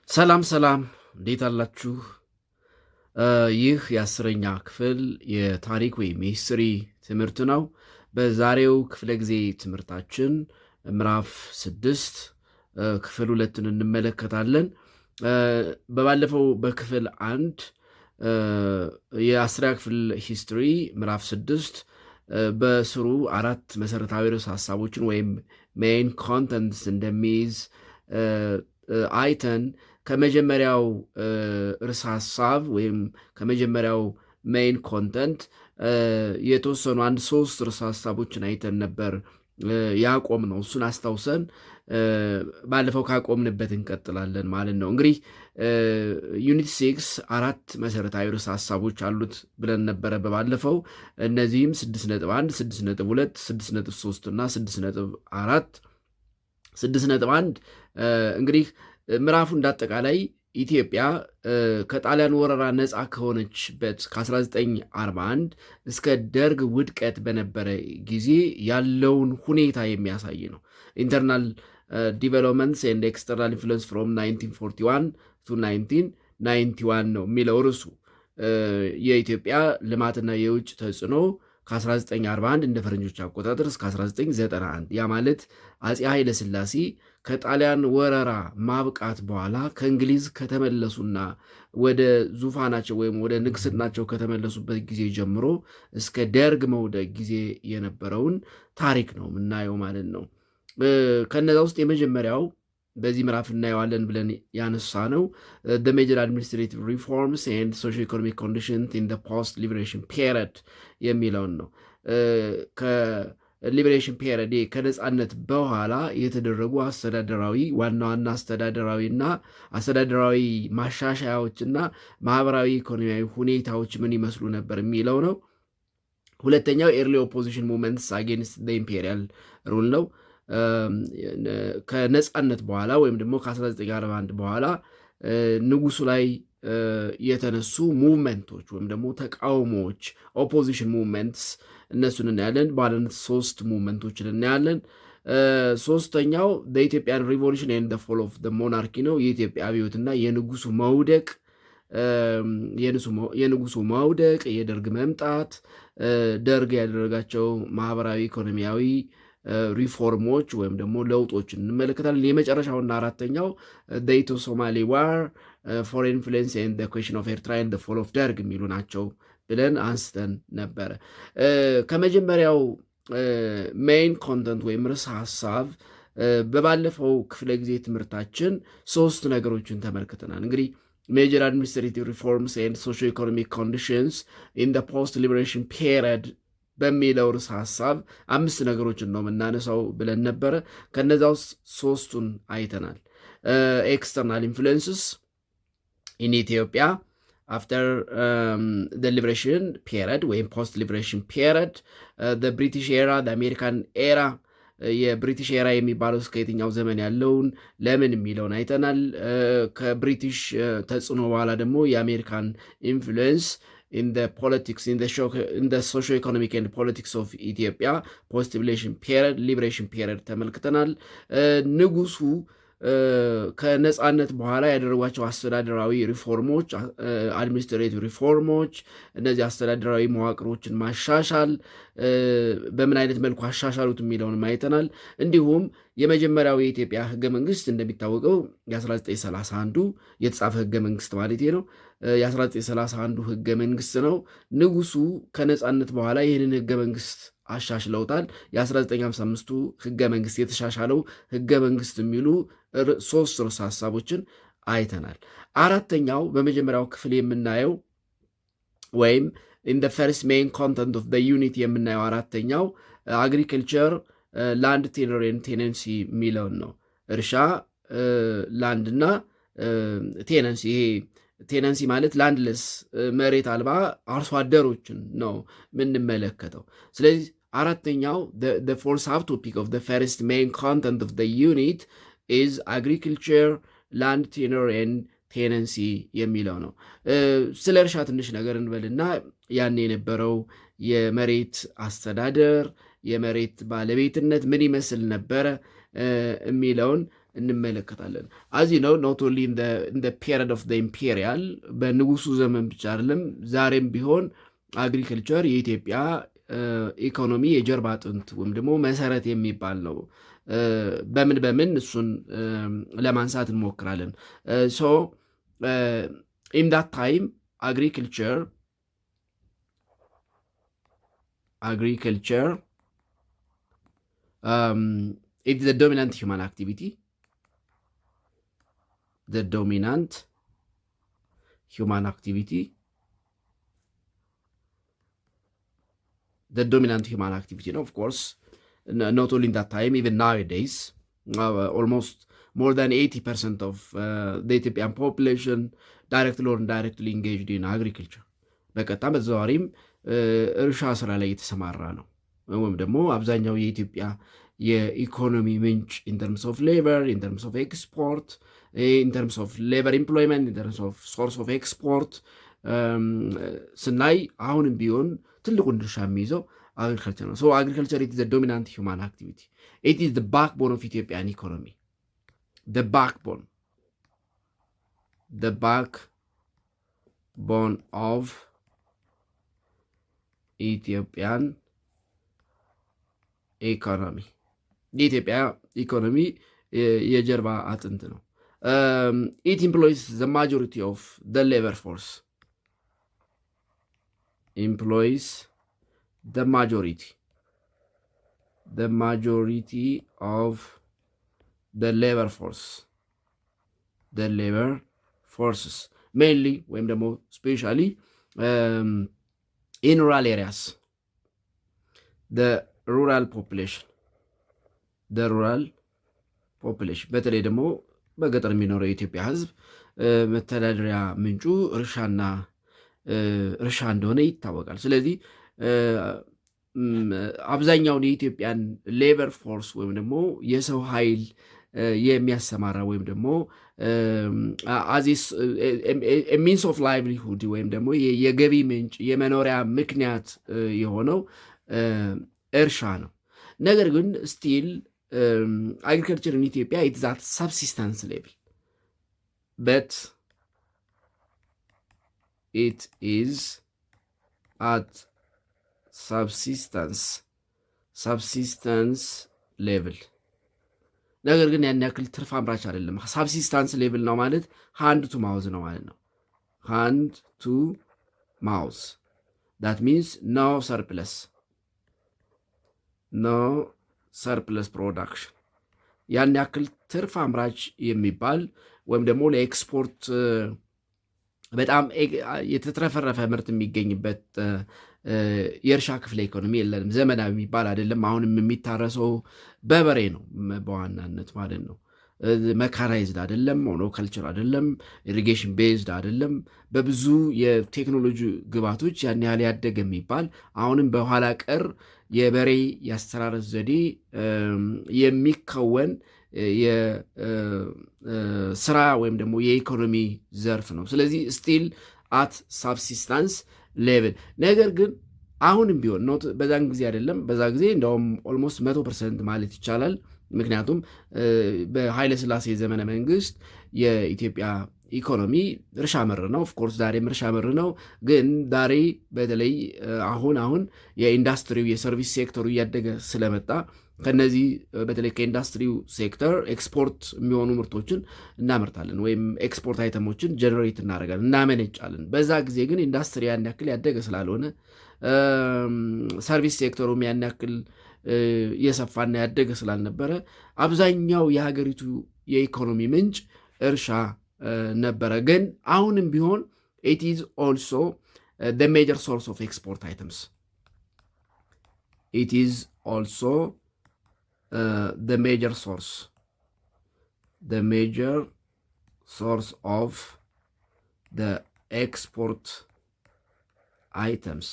ሰላም ሰላም እንዴት አላችሁ? ይህ የአስረኛ ክፍል የታሪክ ወይም የሂስትሪ ትምህርት ነው። በዛሬው ክፍለ ጊዜ ትምህርታችን ምዕራፍ 6 ክፍል 2ን እንመለከታለን። በባለፈው በክፍል 1 የአስረኛ ክፍል ሂስትሪ ምዕራፍ 6 በስሩ 4 መሰረታዊ ርዕሰ ሀሳቦችን ወይም ሜይን ኮንተንትስ እንደሚይዝ አይተን ከመጀመሪያው ርዕሰ ሀሳብ ወይም ከመጀመሪያው ሜይን ኮንተንት የተወሰኑ 3 ርዕሰ ሀሳቦችን አይተን ነበር ያቆም ነው። እሱን አስታውሰን ባለፈው ካቆምንበት እንቀጥላለን ማለት ነው። እንግዲህ ዩኒት 6 4 መሰረታዊ ርዕሰ ሀሳቦች አሉት ብለን ነበረ በባለፈው። እነዚህም 6.1 6.2 6.3 እና 6.4 6.1 እንግዲህ ምዕራፉ እንዳጠቃላይ ኢትዮጵያ ከጣሊያን ወረራ ነፃ ከሆነችበት ከ1941 እስከ ደርግ ውድቀት በነበረ ጊዜ ያለውን ሁኔታ የሚያሳይ ነው። ኢንተርናል ዲቨሎፕመንትስ ኤንድ ኤክስተርናል ኢንፍሉዌንስ ፍሮም 1941 ቱ 1991 ነው የሚለው ርዕሱ። የኢትዮጵያ ልማትና የውጭ ተጽዕኖ ከ1941 እንደ ፈረንጆች አቆጣጠር እስከ 1991። ያ ማለት አፄ ኃይለ ሥላሴ ከጣሊያን ወረራ ማብቃት በኋላ ከእንግሊዝ ከተመለሱና ወደ ዙፋናቸው ወይም ወደ ንግስናቸው ከተመለሱበት ጊዜ ጀምሮ እስከ ደርግ መውደቅ ጊዜ የነበረውን ታሪክ ነው የምናየው ማለት ነው። ከነዛ ውስጥ የመጀመሪያው በዚህ ምዕራፍ እናየዋለን ብለን ያነሳ ነው the major administrative reforms and socio-economic conditions in the post liberation period የሚለውን ነው። ከሊበሬሽን ፔሪድ ከነጻነት በኋላ የተደረጉ አስተዳደራዊ ዋና ዋና አስተዳደራዊ ማሻሻያዎችና ማህበራዊ ኢኮኖሚያዊ ሁኔታዎች ምን ይመስሉ ነበር የሚለው ነው። ሁለተኛው ኤርሊ ኦፖዚሽን ሙቭመንትስ አጌንስት ኢምፔሪያል ሩል ነው። ከነጻነት በኋላ ወይም ደግሞ ከ1941 በኋላ ንጉሱ ላይ የተነሱ ሙቭመንቶች ወይም ደግሞ ተቃውሞዎች ኦፖዚሽን ሙቭመንትስ እነሱን እናያለን። በዋናነት 3 ሙቭመንቶችን እናያለን። ሶስተኛው ኢትዮጵያን ሪቮሉሽን ኤንድ ዘ ፎል ኦፍ ዘ ሞናርኪ ነው። የኢትዮጵያ አብዮትና የንጉሱ መውደቅ፣ የደርግ መምጣት፣ ደርግ ያደረጋቸው ማህበራዊ ኢኮኖሚያዊ ሪፎርሞች ወይም ደግሞ ለውጦችን እንመለከታለን። የመጨረሻውና አራተኛው ኢትዮ ሶማሌ ዋር፣ ፎሬን ኢንፍሉዌንስ ኤንድ ዘ ኩዌስችን ኦፍ ኤርትራ ኤንድ ዘ ፎል ኦፍ ደርግ የሚሉ ናቸው ብለን አንስተን ነበረ። ከመጀመሪያው ሜይን ኮንተንት ወይም ርዕሰ ሀሳብ በባለፈው ክፍለ ጊዜ ትምህርታችን 3 ነገሮችን ተመልክተናል። እንግዲህ ሜጀር አድሚኒስትሬቲቭ ሪፎርምስ ኤንድ ሶሾ ኢኮኖሚክ ኮንዲሽንስ ኢን ዘ ፖስት ሊበሬሽን ፔሪድ በሚለው ርዕሰ ሀሳብ 5 ነገሮችን ነው የምናነሳው ብለን ነበረ። ከነዛ ውስጥ 3ቱን አይተናል። ኤክስተርናል ኢንፍሉዌንስስ ኢን ኢትዮጵያ አፍተር ሊበሬሽን ፔሪድ ወይም ፖስት ሊበሬሽን ፔሪድ፣ ብሪቲሽ ኤራ፣ አሜሪካን ኤራ። የብሪቲሽ ኤራ የሚባለው እስከ የትኛው ዘመን ያለውን ለምን የሚለውን አይተናል። ከብሪቲሽ ተጽዕኖ በኋላ ደግሞ የአሜሪካን ኢንፍሉዌንስ in the politics, in the socio-economic and politics of Ethiopia post liberation period ተመልክተናል። ንጉሱ ከነጻነት በኋላ ያደረጓቸው አስተዳደራዊ ሪፎርሞች፣ አድሚኒስትሬቲቭ ሪፎርሞች፣ እነዚህ አስተዳደራዊ መዋቅሮችን ማሻሻል በምን አይነት መልኩ አሻሻሉት የሚለውን አይተናል። እንዲሁም የመጀመሪያው የኢትዮጵያ ህገ መንግስት እንደሚታወቀው የ1931 የተጻፈ ህገ መንግስት ማለት ነው። የ1931 ህገ መንግስት ነው። ንጉሱ ከነጻነት በኋላ ይህንን ህገ መንግስት አሻሽለውታል። የ1955ቱ ህገ መንግስት የተሻሻለው ህገ መንግስት የሚሉ 3 ርዕሰ ሀሳቦችን አይተናል። አራተኛው በመጀመሪያው ክፍል የምናየው ወይም in the first main content of the unit የምናየው አራተኛው አግሪካልቸር ላንድ ቴነንሲ የሚለውን ነው። እርሻ፣ ላንድ እና ቴነንሲ። ይሄ ቴነንሲ ማለት ላንድለስ መሬት አልባ አርሶ አደሮችን ነው የምንመለከተው። ስለዚህ አራተኛው the fourth subtopic of the first main content of the unit is agriculture, land tenure and tenancy የሚለው ነው። ስለ እርሻ ትንሽ ነገር እንበልና ያን የነበረው የመሬት አስተዳደር የመሬት ባለቤትነት ምን ይመስል ነበረ የሚለውን እንመለከታለን። አዚ ነው ኖት ኦንሊ ኢን ዘ ፔሪድ ኦፍ ዘ ኢምፔሪያል በንጉሱ ዘመን ብቻ አይደለም፣ ዛሬም ቢሆን አግሪከልቸር የኢትዮጵያ ኢኮኖሚ የጀርባ አጥንት ወይም ደግሞ መሰረት የሚባል ነው። በምን እሱን ለማንሳት እንሞክራለን። ሶ ኢን ዳት ታይም agriculture it is the dominant human activity. The dominant human activity no, of course, not only in that time, even nowadays, almost more than 80% of the Ethiopian population directly or indirectly engaged in agriculture. በቀጥታ በተዘዋዋሪም እርሻ ስራ ላይ የተሰማራ ነው። ወይም ደግሞ አብዛኛው የኢትዮጵያ የኢኮኖሚ ምንጭ in terms of labor, in terms of export, in terms of labor employment, in terms of source of export ስናይ አሁንም ቢሆን ትልቁን ድርሻ የሚይዘው agriculture ነው። So agriculture is the dominant human activity. It is the backbone of Ethiopian economy. The backbone of Ethiopian economy. የኢትዮጵያ ኢኮኖሚ የጀርባ አጥንት ነው። It employs the majority of the labor force. Employs the majority of the labor forces, mainly ወይም ደግሞ especially in rural areas, the rural population በተለይ ደግሞ በገጠር የሚኖረው የኢትዮጵያ ሕዝብ መተዳደሪያ ምንጩ እርሻ እንደሆነ ይታወቃል። ስለዚህ አብዛኛውን የኢትዮጵያን ሌበር ፎርስ ወይም ደግሞ የሰው ኃይል የሚያሰማራ ወይም ደግሞ ሚንስ ኦፍ ላይቭሊሁድ ወይም ደግሞ የገቢ ምንጭ የመኖሪያ ምክንያት የሆነው እርሻ ነው። ነገር ግን ስቲል agriculture in Ethiopia is at subsistence level, but it is at subsistence level. ነገር ግን ያን ያክል ትርፍ አምራች አይደለም። ሳብሲስታንስ ሌቭል ነው ማለት ሃንድ ቱ ማውዝ ነው ማለት ነው። ሃንድ ቱ ማውዝ that means no surplus production። ያን ያክል ትርፍ አምራች የሚባል ወይም ደግሞ ለኤክስፖርት በጣም የተትረፈረፈ ምርት የሚገኝበት የእርሻ ክፍለ ኢኮኖሚ የለንም። ዘመናዊ የሚባል አይደለም። አሁንም የሚታረሰው በበሬ ነው በዋናነት ማለት ነው። መካናይዝድ አይደለም፣ ሞኖካልቸር አይደለም፣ ኢሪጌሽን ቤዝድ አይደለም። በብዙ የቴክኖሎጂ ግባቶች ያን ያህል ያደገ የሚባል አሁንም በኋላ ቀር የበሬ የአስተራረስ ዘዴ የሚከወን የስራ ወይም ደግሞ የኢኮኖሚ ዘርፍ ነው። ስለዚህ ስቲል አት ሳብሲስታንስ ሌቭል። ነገር ግን አሁንም ቢሆን ኖት በዛን ጊዜ አይደለም፣ በዛ ጊዜ እንደውም ኦልሞስት 100% ማለት ይቻላል። ምክንያቱም በኃይለ ሥላሴ ዘመነ መንግስት የኢትዮጵያ ኢኮኖሚ እርሻ መር ነው። ኦፍኮርስ ዛሬም እርሻ መር ነው። ግን ዛሬ በተለይ አሁን የኢንዱስትሪው የሰርቪስ ሴክተሩ እያደገ ስለመጣ ከነዚህ በተለይ ከኢንዱስትሪው ሴክተር ኤክስፖርት የሚሆኑ ምርቶችን እናመርታለን ወይም ኤክስፖርት አይተሞችን ጀነሬት እናደርጋለን፣ እናመነጫለን። በዛ ጊዜ ግን ኢንዱስትሪ ያን ያክል ያደገ ስላልሆነ ሰርቪስ ሴክተሩም ያን ያክል የሰፋና ያደገ ስላልነበረ አብዛኛው የሀገሪቱ የኢኮኖሚ ምንጭ እርሻ ነበረ። ግን አሁንም ቢሆን it is also the major source of export items. It is also the major source of the export items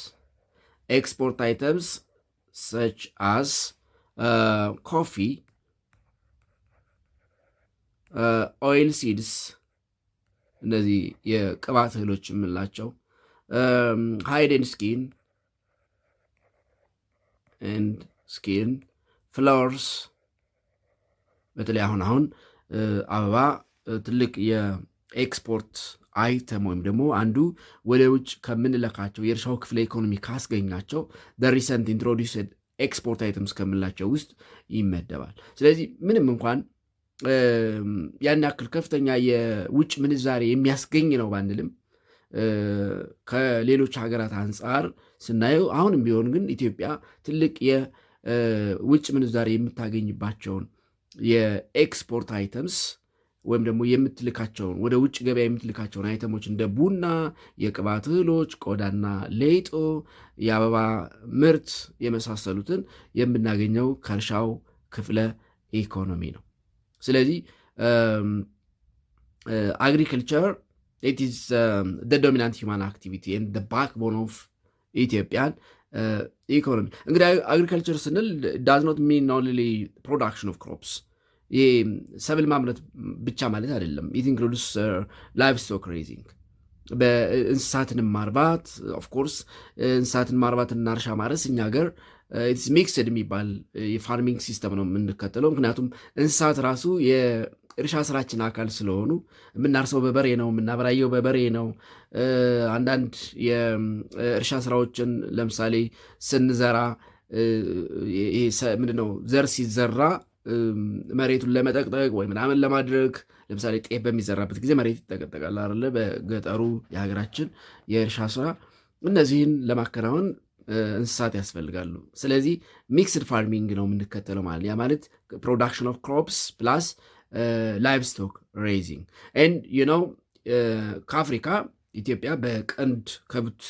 such as coffee, oil seeds, እነዚህ የቅባት እህሎች የምንላቸው hide and skin flowers፣ በተለይ አሁን አበባ ትልቅ የኤክስፖርት አይተም ወይም ደግሞ አንዱ ወደ ውጭ ከምንለካቸው የእርሻው ክፍለ ኢኮኖሚ ካስገኛቸው ሪሰንት ኢንትሮዲውስድ ኤክስፖርት አይተምስ ከምንላቸው ውስጥ ይመደባል። ስለዚህ ምንም እንኳን ያን ያክል ከፍተኛ የውጭ ምንዛሬ የሚያስገኝ ነው ባንልም ከሌሎች ሀገራት አንጻር ስናየው አሁንም ቢሆን ግን ኢትዮጵያ ትልቅ የውጭ ምንዛሬ የምታገኝባቸውን የኤክስፖርት አይተምስ ወይም ደግሞ የምትልካቸውን ወደ ውጭ ገበያ የምትልካቸውን አይተሞች እንደ ቡና፣ የቅባት እህሎች፣ ቆዳና ሌጦ፣ የአበባ ምርት የመሳሰሉትን የምናገኘው ከእርሻው ክፍለ ኢኮኖሚ ነው። ስለዚህ አግሪካልቸር it is the dominant human activity and the backbone of ኢትዮጵያን ኢኮኖሚ። እንግዲህ አግሪካልቸር ስንል does not mean only production of crops ይሄ ሰብል ማምረት ብቻ ማለት አይደለም። it includes livestock raising በእንስሳትን ማርባት ኦፍኮርስ እንስሳትን ማርባትና እርሻ ማረስ እኛ ሀገር ኢትስ ሚክስድ የሚባል የፋርሚንግ ሲስተም ነው የምንከተለው። ምክንያቱም እንስሳት ራሱ የእርሻ ስራችን አካል ስለሆኑ የምናርሰው በበሬ ነው፣ የምናበራየው በበሬ ነው። አንዳንድ የእርሻ ስራዎችን ለምሳሌ ስንዘራ ምንድነው ዘር ሲዘራ መሬቱን ለመጠቅጠቅ ወይ ምናምን ለማድረግ ለምሳሌ ጤፍ በሚዘራበት ጊዜ መሬት ይጠቀጠቃል አይደለ? በገጠሩ የሀገራችን የእርሻ ስራ እነዚህን ለማከናወን እንስሳት ያስፈልጋሉ። ስለዚህ ሚክስድ ፋርሚንግ ነው የምንከተለው ማለት ያ ማለት ፕሮዳክሽን ኦፍ ክሮፕስ ፕላስ ላይቭስቶክ ሬይዚንግ ኤንድ ዩ ኖው ከአፍሪካ ኢትዮጵያ በቀንድ ከብት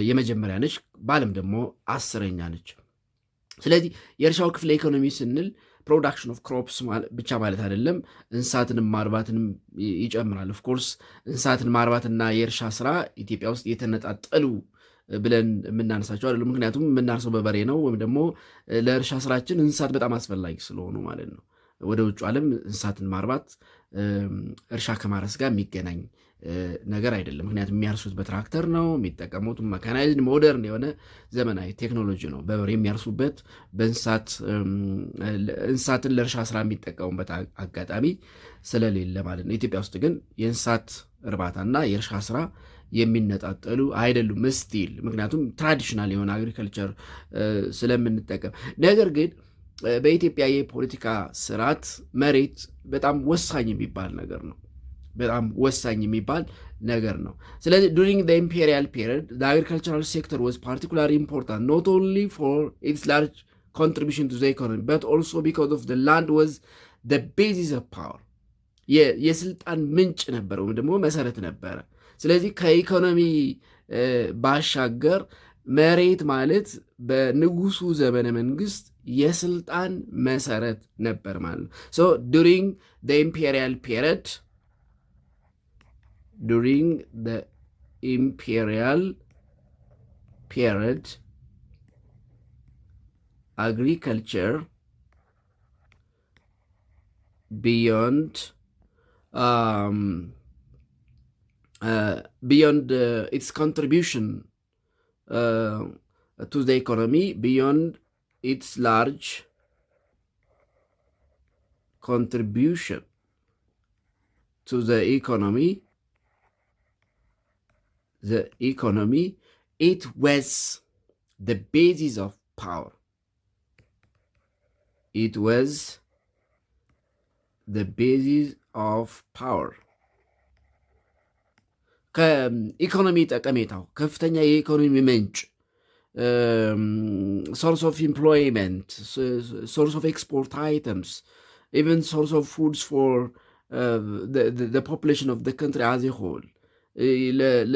የመጀመሪያ ነች፣ በዓለም ደግሞ 10ኛ ነች። ስለዚህ የእርሻው ክፍለ ኢኮኖሚ ስንል ፕሮዳክሽን ኦፍ ክሮፕስ ብቻ ማለት አይደለም፣ እንስሳትንም ማርባትንም ይጨምራል። ኦፍኮርስ እንስሳትን ማርባትና የእርሻ ስራ ኢትዮጵያ ውስጥ የተነጣጠሉ ብለን የምናነሳቸው አይደሉም። ምክንያቱም የምናርሰው በበሬ ነው፣ ወይም ደግሞ ለእርሻ ስራችን እንስሳት በጣም አስፈላጊ ስለሆኑ ማለት ነው። ወደ ውጭ ዓለም እንስሳትን ማርባት እርሻ ከማረስ ጋር የሚገናኝ ነገር አይደለም። ምክንያቱም የሚያርሱት በትራክተር ነው፣ የሚጠቀሙት መካናይዝድ ሞደርን የሆነ ዘመናዊ ቴክኖሎጂ ነው። በበሬ የሚያርሱበት እንስሳትን ለእርሻ ስራ የሚጠቀሙበት አጋጣሚ ስለሌለ ማለት ነው። ኢትዮጵያ ውስጥ ግን የእንስሳት እርባታና የእርሻ ስራ የሚነጣጠሉ አይደሉም ስቲል፣ ምክንያቱም ትራዲሽናል የሆነ አግሪካልቸር ስለምንጠቀም። ነገር ግን በኢትዮጵያ የፖለቲካ ስርዓት መሬት በጣም ወሳኝ የሚባል ነገር ነው። በጣም ወሳኝ የሚባል ነገር ነው። ስለዚህ ዱሪንግ the imperial period the agricultural sector was particularly important not only for its large contribution to the economy but also because of the land was the basis of power የስልጣን ምንጭ ነበረ ወይም ደግሞ መሰረት ነበረ። ስለዚህ ከኢኮኖሚ ባሻገር መሬት ማለት በንጉሱ ዘመነ መንግስት የስልጣን መሰረት ነበር ማለት ነው። so during the imperial period agriculture beyond its contribution to the economy, beyond its large contribution to the economy, it was the basis of power. It was the basis of power. ከኢኮኖሚ ጠቀሜታው ከፍተኛ የኢኮኖሚ ምንጭ source of employment, source of export items, even source of foods for the population of the country as a whole.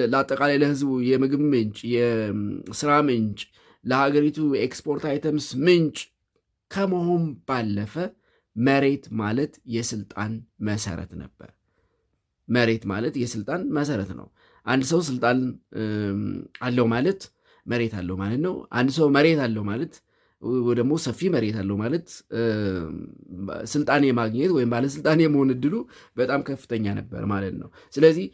ለአጠቃላይ ለህዝቡ የምግብ ምንጭ፣ የስራ ምንጭ፣ ለሀገሪቱ ኤክስፖርት አይተምስ ምንጭ ከመሆን ባለፈ መሬት ማለት የስልጣን መሰረት ነበር። መሬት ማለት የስልጣን መሰረት ነው። አንድ ሰው ስልጣን አለው ማለት መሬት አለው ማለት ነው። አንድ ሰው መሬት አለው ማለት ደግሞ ሰፊ መሬት አለው ማለት ስልጣን የማግኘት ወይም ባለስልጣን የመሆን እድሉ በጣም ከፍተኛ ነበር ማለት ነው። ስለዚህ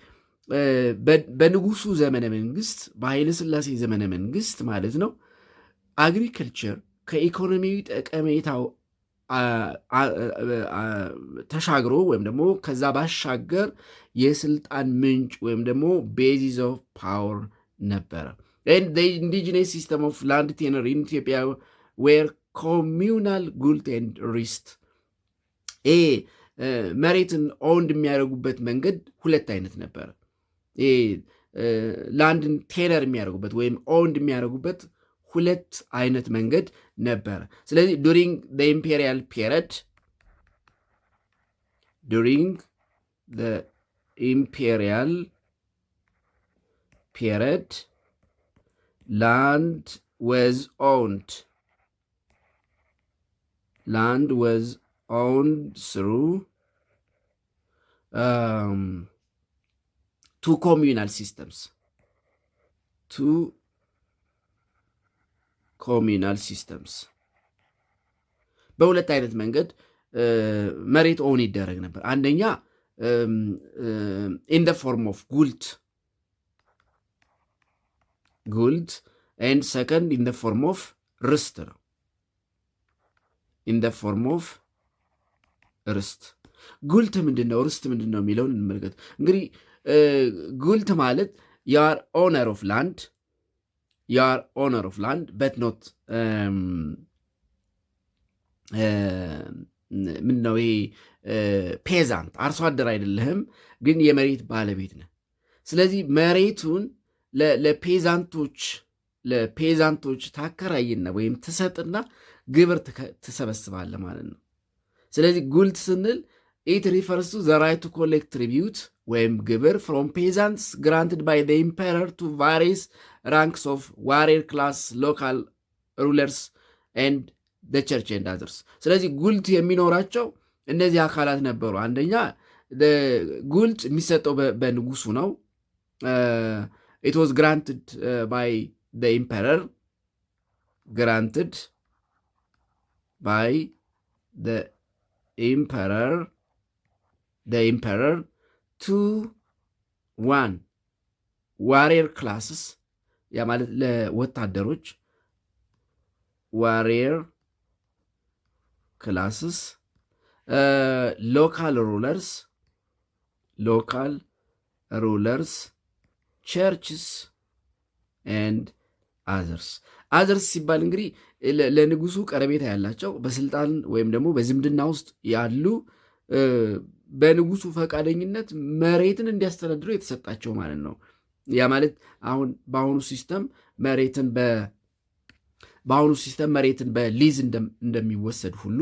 በንጉሱ ዘመነ መንግስት፣ በኃይለ ሥላሴ ዘመነ መንግስት ማለት ነው አግሪከልቸር ከኢኮኖሚያዊ ጠቀሜታው ተሻግሮ ወይም ደግሞ ከዛ ባሻገር የስልጣን ምንጭ ወይም ደግሞ ቤዚስ ኦፍ ፓወር ነበረ። ኢንዲጂነስ ሲስተም ኦፍ ላንድ ቴነር ኢን ኢትዮጵያ ዌር ኮሚዩናል ጉልት ኤንድ ሪስት። ይሄ መሬትን ኦውንድ የሚያደርጉበት መንገድ ሁለት አይነት ነበረ። ላንድን ቴነር የሚያደርጉበት ወይም ኦውንድ የሚያደርጉበት ሁለት አይነት መንገድ ነበረ። ስለዚህ ዱሪንግ ኢምፔሪያል ፒሪየድ land was owned through two communal systems. በሁለት አይነት መንገድ መሬት ኦን ይደረግ ነበር። አንደኛ in the form of ጉልት and second in the form of ርስት ነው። in the form of ርስት። ጉልት ምንድን ነው? ርስት ምንድን ነው የሚለውን እንመልከት። እንግዲህ ጉልት ማለት you are owner of land but not ምንድነው ይሄ ፔዛንት አርሶ አደር አይደለህም፣ ግን የመሬት ባለቤት ነህ። ስለዚህ መሬቱን ለፔዛንቶች ታከራይና ወይም ትሰጥና ግብር ትሰበስባለህ ማለት ነው። ስለዚህ ጉልት ስንል ኢት ሪፈርስ ቱ ዘ ራይት ቱ ኮሌክት ትሪቢዩት ወይም ግብር ፍሮም ፔዛንትስ ግራንትድ ባይ ዘ ኢምፐረር ቱ ቫሪየስ ራንክስ ኦፍ ዋሪየር ክላስ ሎካል ሩለርስ ኤንድ ዘ ቸርች ኤንድ አዘርስ። ስለዚህ ጉልት የሚኖራቸው እነዚህ አካላት ነበሩ። አንደኛ ጉልት የሚሰጠው በንጉሱ ነው። ኢት ዋዝ ግራንትድ ባይ ዘ ኢምፐረር ቱ ዋን ዋሪየር ክላስስ፣ ያ ማለት ለወታደሮች ዋሪየር ክላስስ፣ ሎካል ሩለርስ ቸርችስ ኤንድ አዘርስ ሲባል እንግዲህ ለንጉሱ ቀረቤታ ያላቸው በስልጣን ወይም ደግሞ በዝምድና ውስጥ ያሉ በንጉሱ ፈቃደኝነት መሬትን እንዲያስተዳድሩ የተሰጣቸው ማለት ነው። ያ ማለት አሁን በአሁኑ ሲስተም መሬትን በሊዝ እንደሚወሰድ ሁሉ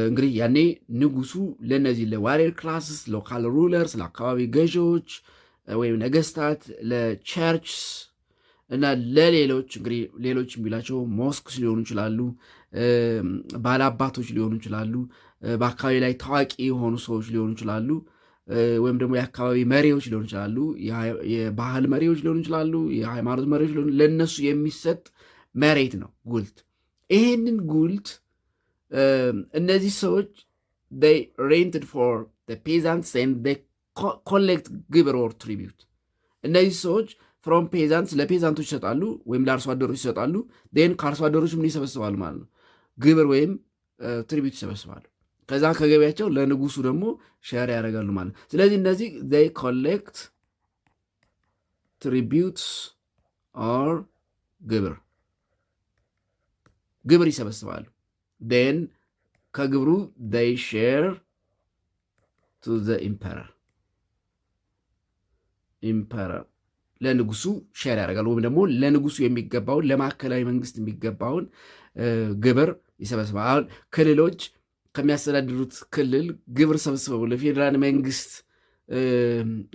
እንግዲህ ያኔ ንጉሱ ለነዚህ ለዋሪየር ክላስስ፣ ሎካል ሩለርስ፣ ለአካባቢ ገዢዎች ወይም ነገስታት፣ ለቸርችስ እና ለሌሎች እንግዲህ ሌሎች የሚላቸው ሞስክስ ሊሆኑ ይችላሉ፣ ባለአባቶች ሊሆኑ ይችላሉ፣ በአካባቢ ላይ ታዋቂ የሆኑ ሰዎች ሊሆኑ ይችላሉ፣ ወይም ደግሞ የአካባቢ መሪዎች ሊሆኑ ይችላሉ፣ የባህል መሪዎች ሊሆኑ ይችላሉ፣ የሃይማኖት መሪዎች ሊሆኑ፣ ለእነሱ የሚሰጥ መሬት ነው ጉልት። ይሄንን ጉልት እነዚህ ሰዎች they rented for the peasants and they collect ግብር or tribute። እነዚህ ሰዎች ፍሮም ፔዛንትስ ለፔዛንቶች ይሰጣሉ ወይም ለአርሶ አደሮች ይሰጣሉ። ን ከአርሶ አደሮች ምን ይሰበስባሉ ማለት ነው? ግብር ወይም ትሪቢዩት ይሰበስባሉ። ከዛ ከገቢያቸው ለንጉሱ ደግሞ ሸር ያደርጋሉ ማለት ነው። ስለዚህ እነዚህ they collect tributes or ግብር ይሰበስባሉ። ን ከግብሩ they share to the emperor ለንጉሱ ሼር ያደርጋሉ ወይም ደግሞ ለንጉሱ የሚገባውን ለማዕከላዊ መንግስት የሚገባውን ግብር ይሰበስባል። አሁን ክልሎች ከሚያስተዳድሩት ክልል ግብር ሰብስበው ለፌዴራል መንግስት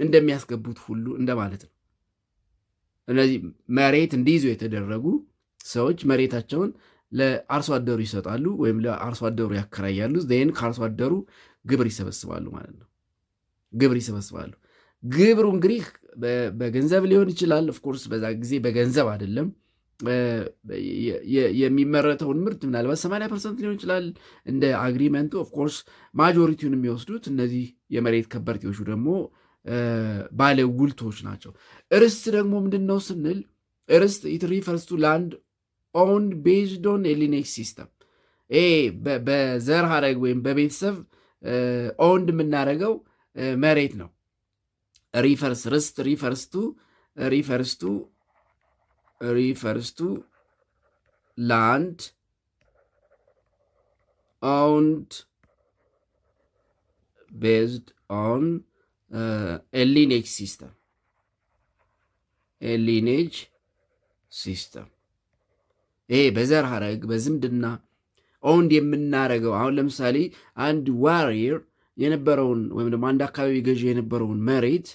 እንደሚያስገቡት ሁሉ እንደማለት ነው። እነዚህ መሬት እንዲይዙ የተደረጉ ሰዎች መሬታቸውን ለአርሶ አደሩ ይሰጣሉ ወይም ለአርሶ አደሩ ያከራያሉ። ዜን ከአርሶ አደሩ ግብር ይሰበስባሉ ማለት ነው። ግብሩ እንግዲህ በገንዘብ ሊሆን ይችላል። ኦፍኮርስ በዛ ጊዜ በገንዘብ አይደለም። የሚመረተውን ምርት ምናልባት 80% ሊሆን ይችላል እንደ አግሪመንቱ። ኦፍኮርስ ማጆሪቲውን የሚወስዱት እነዚህ የመሬት ከበርቴዎቹ ደግሞ ባለ ጉልቶች ናቸው። ርስት ደግሞ ምንድን ነው ስንል ርስት ኢት ሪፈርስ ቱ ላንድ ኦውንድ ቤዝድ ኦን ኤ ሊኔጅ ሲስተም። ይሄ በዘር ሐረግ ወይም በቤተሰብ ኦውንድ የምናደርገው መሬት ነው። ርስት ሪፈርስ ቱ ላንድ ኦውንድ ቤዝድ ኦን ሊኔጅ ሲስተም ይሄ በዘር ሐረግ በዝምድና ኦውንድ የምናደርገው። አሁን ለምሳሌ አንድ ዋሪየር የነበረውን ወይም ደግሞ አንድ አካባቢ ገዢ የነበረውን መሬት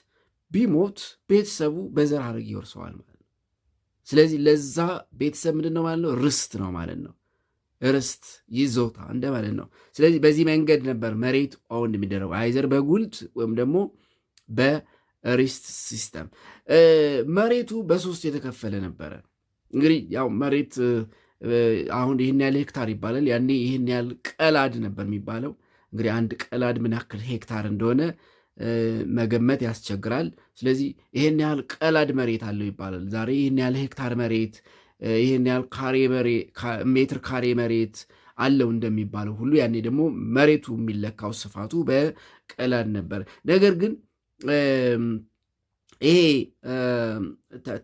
ቢሞት ቤተሰቡ በዘር ሐረግ ይወርሰዋል ማለት ነው። ስለዚህ ለዛ ቤተሰብ ምንድን ነው ማለት ነው? ርስት ነው ማለት ነው። ርስት ይዞታ እንደ ማለት ነው። ስለዚህ በዚህ መንገድ ነበር መሬት ኦውንድ የሚደረገው አይዘር በጉልት ወይም ደግሞ በሪስት ሲስተም። መሬቱ በሶስት የተከፈለ ነበረ። እንግዲህ ያው መሬት አሁን ይህን ያህል ሄክታር ይባላል። ያኔ ይህን ያህል ቀላድ ነበር የሚባለው። እንግዲህ አንድ ቀላድ ምን ያክል ሄክታር እንደሆነ መገመት ያስቸግራል። ስለዚህ ይህን ያህል ቀላድ መሬት አለው ይባላል። ዛሬ ይህን ያህል ሄክታር መሬት፣ ይህን ያህል ሜትር ካሬ መሬት አለው እንደሚባለው ሁሉ ያኔ ደግሞ መሬቱ የሚለካው ስፋቱ በቀላድ ነበር። ነገር ግን ይሄ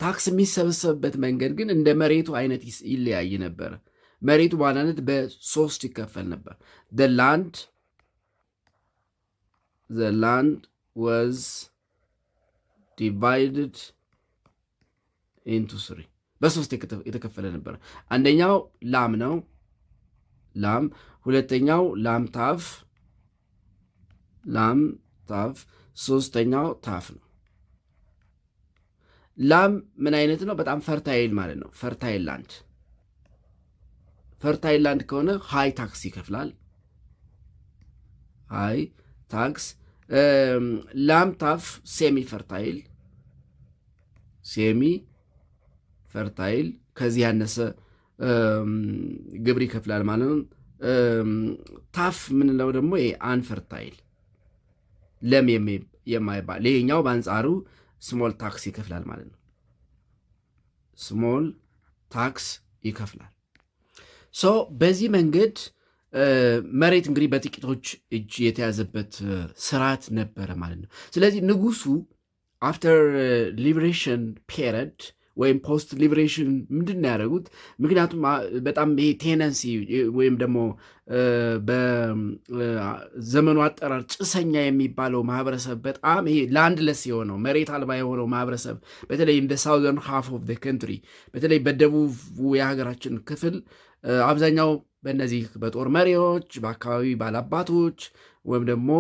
ታክስ የሚሰበሰብበት መንገድ ግን እንደ መሬቱ አይነት ይለያይ ነበር። መሬቱ በዋናነት በሶስት ይከፈል ነበር። the land was divided into three በሶስት የተከፈለ ነበር። አንደኛው ላም ነው፣ ላም። ሁለተኛው ላም ታፍ፣ ሶስተኛው ታፍ ነው። ላም ምን አይነት ነው? በጣም ፈርታይል ማለት ነው። ፈርታይል ላንድ ከሆነ ሃይ ታክስ ይከፍላል። ሃይ ታክስ። ላም ታፍ ሴሚ ፈርታይል ከዚህ ያነሰ ግብር ይከፍላል ማለት ነው። ታፍ ምንለው ደግሞ ይሄ አንፈርታይል ለም የማይባል ይሄኛው በአንጻሩ ስሞል ታክስ ይከፍላል ማለት ነው። ስሞል ታክስ ይከፍላል። በዚህ መንገድ መሬት እንግዲህ በጥቂቶች እጅ የተያዘበት ስርዓት ነበረ ማለት ነው። ስለዚህ ንጉሱ አፍተር ሊበሬሽን ፔሪድ ወይም ፖስት ሊበሬሽን ምንድን ነው ያደረጉት? ምክንያቱም በጣም ይሄ ቴነንሲ ወይም ደግሞ በዘመኑ አጠራር ጭሰኛ የሚባለው ማህበረሰብ በጣም ይሄ ላንድለስ የሆነው መሬት አልባ የሆነው ማህበረሰብ በተለይ እንደ ሳውዘርን ሃፍ ኦፍ ዘ ካንትሪ በተለይ በደቡብ የሀገራችን ክፍል አብዛኛው በእነዚህ በጦር መሪዎች፣ በአካባቢ ባላባቶች ወይም ደግሞ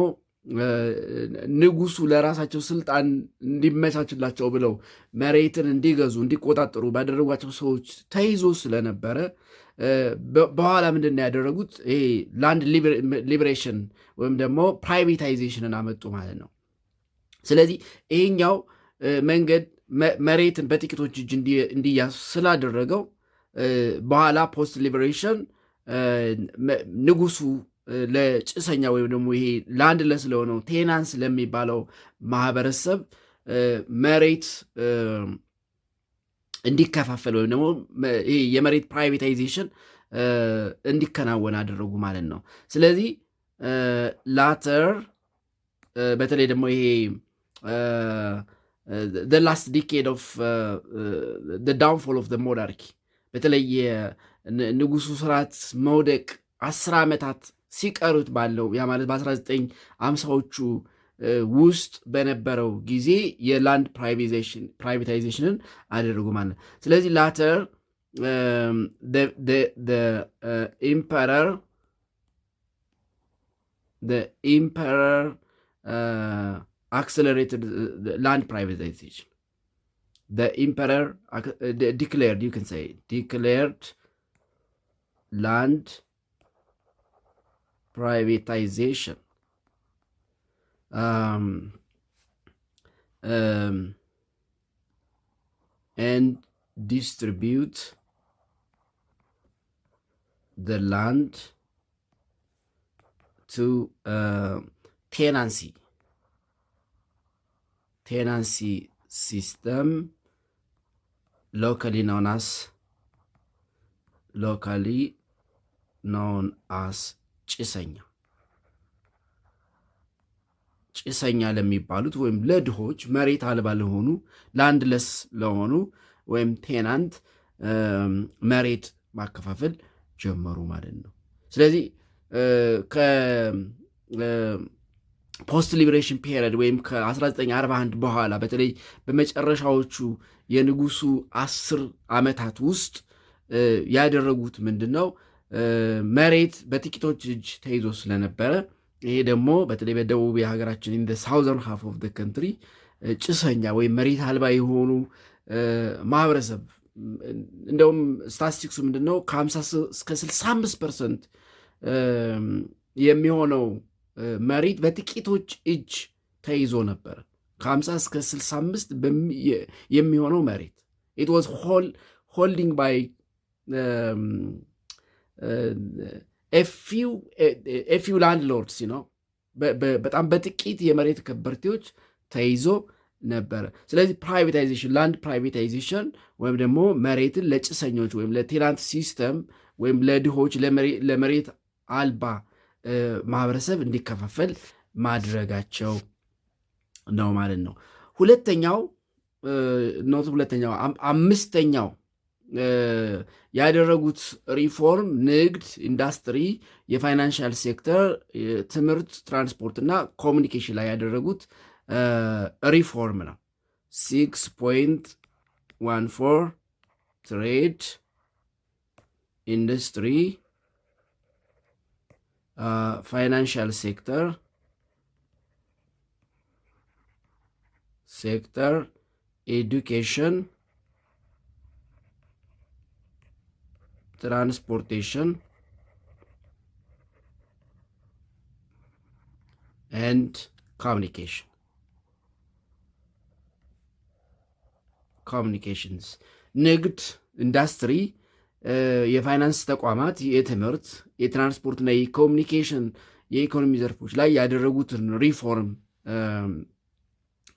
ንጉሱ ለራሳቸው ስልጣን እንዲመቻችላቸው ብለው መሬትን እንዲገዙ እንዲቆጣጠሩ ባደረጓቸው ሰዎች ተይዞ ስለነበረ በኋላ ምንድን ነው ያደረጉት? ይሄ ላንድ ሊበሬሽን ወይም ደግሞ ፕራይቬታይዜሽንን አመጡ ማለት ነው። ስለዚህ ይሄኛው መንገድ መሬትን በጥቂቶች እጅ እንዲያዝ ስላደረገው በኋላ ፖስት ሊበሬሽን ንጉሱ ለጭሰኛ ወይም ደግሞ ይሄ ላንድለስ ለሆነው ቴናንስ ለሚባለው ማህበረሰብ መሬት እንዲከፋፈል ወይም ደግሞ ይሄ የመሬት ፕራይቬታይዜሽን እንዲከናወን አደረጉ ማለት ነው። ስለዚህ ላተር በተለይ ደግሞ ይሄ the last decade of the downfall of the monarchy በተለይ ንጉሱ ስርዓት መውደቅ 10 ዓመታት ሲቀሩት ባለው ያ ማለት በ1950ዎቹ ውስጥ በነበረው ጊዜ የላንድ ፕራይቬታይዜሽንን አደረጉ ማለት ነው። ስለዚህ ላተር ኢምፐረር accelerated the land privatization. The emperor declared, you can say, declared land privatization. And distribute the land to tenancy system, locally known as known as ጭሰኛ ለሚባሉት ወይም ለድሆች መሬት አልባ ለሆኑ ላንድለስ ለሆኑ ወይም ቴናንት መሬት ማከፋፈል ጀመሩ ማለት ነው። ስለዚህ ፖስት ሊበሬሽን ፔሪድ ወይም ከ1941 በኋላ በተለይ በመጨረሻዎቹ የንጉሱ 10 ዓመታት ውስጥ ያደረጉት ምንድነው? መሬት በጥቂቶች እጅ ተይዞ ስለነበረ ይሄ ደግሞ በተለይ በደቡብ የሀገራችን ኢን ሳውዘርን ሃፍ ኦፍ ካንትሪ ጭሰኛ ወይም መሬት አልባ የሆኑ ማህበረሰብ እንደውም ስታቲስቲክሱ ምንድነው ከ50 እስከ 65% የሚሆነው መሬት በጥቂቶች እጅ ተይዞ ነበር። ከ50 እስከ 65 የሚሆነው መሬት it was holding by a few landlords, በጣም በጥቂት የመሬት ከበርቴዎች ተይዞ ነበረ። ስለዚህ ፕራይቬታይዜሽን ላንድ ፕራይቬታይዜሽን ወይም ደግሞ መሬትን ለጭሰኞች ወይም ለቴናንት ሲስተም ወይም ለድሆች ለመሬት አልባ ማህበረሰብ እንዲከፋፈል ማድረጋቸው ነው ማለት ነው። አምስተኛው ያደረጉት ሪፎርም ንግድ፣ ኢንዱስትሪ፣ የፋይናንሻል ሴክተር፣ ትምህርት፣ ትራንስፖርት እና ኮሚኒኬሽን ላይ ያደረጉት ሪፎርም ነው። 6.14 ትሬድ፣ ኢንዱስትሪ፣ ፋይናንሻል ሴክተር፣ ኤዱኬሽን፣ ትራንስፖርቴሽን and ኮሚኒኬሽንስ ንግድ፣ ኢንዱስትሪ፣ የፋይናንስ ተቋማት፣ የትምህርት፣ የትራንስፖርትና የኮሚኒኬሽን የኢኮኖሚ ዘርፎች ላይ ያደረጉትን ሪፎርም